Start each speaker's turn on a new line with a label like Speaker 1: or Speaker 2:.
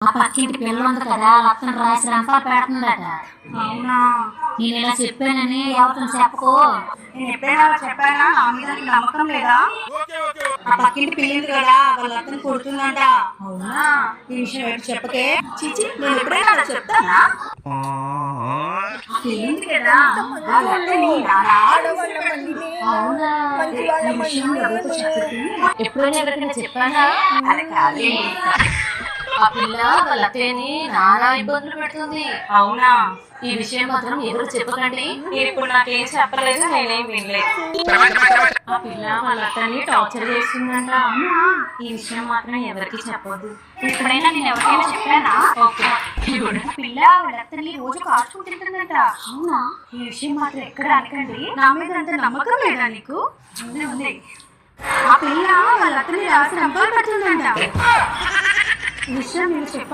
Speaker 1: ఆ పక్కింటి పిల్ల ఉంది కదా అతను రాసి రంపాలు పెడుతుందట.
Speaker 2: అవునా?
Speaker 1: నేను ఇలా చెప్పానని ఎవరితో చెప్పకు.
Speaker 2: నేను ఎప్పుడైనా అలా చెప్పానా? నా మీద నీకు నమ్మకం లేదా? ఆ పక్కింటి పిల్లింది కదా వాళ్ళ అతను కొడుతుందంట.
Speaker 1: అవునా?
Speaker 2: ఈ విషయం ఎటు చెప్పకే. చిచి, నేను ఎప్పుడైనా అలా చెప్తానా? పిల్లింది కదా వాళ్ళ అత్తని
Speaker 1: అవునా?
Speaker 2: ఈ విషయం ఎవరితో చెప్పకు.
Speaker 1: ఎప్పుడైనా ఎవరికైనా చెప్పానా?
Speaker 2: అది కాదండి.
Speaker 1: ఆ పిల్ల వాళ్ళ అత్తయ్యని నానా ఇబ్బందులు పెడుతుంది.
Speaker 2: అవునా?
Speaker 1: ఈ విషయం మాత్రం ఎవరు చెప్పకండి.
Speaker 2: మీరు ఇప్పుడు నాకేం చెప్పలేదు, నేనేం వినలేదు.
Speaker 1: ఆ పిల్ల వాళ్ళ అత్తని టార్చర్ చేస్తుందంట. ఈ విషయం మాత్రం ఎవరికి చెప్పొద్దు.
Speaker 2: ఎప్పుడైనా నేను ఎవరికైనా చెప్పానా?
Speaker 1: ఓకే.
Speaker 2: పిల్ల వాళ్ళ అత్తని రోజు కాచుకు తింటుందంట.
Speaker 1: అవునా?
Speaker 2: ఈ విషయం మాత్రం ఎక్కడ అనకండి. నా మీద అంత నమ్మకం లేదా నీకు? ఉంది. ఆ పిల్ల వాళ్ళ అత్తని రాసి రంపాలు పెడుతుందంట. ఈ విషయం నేను చెప్ప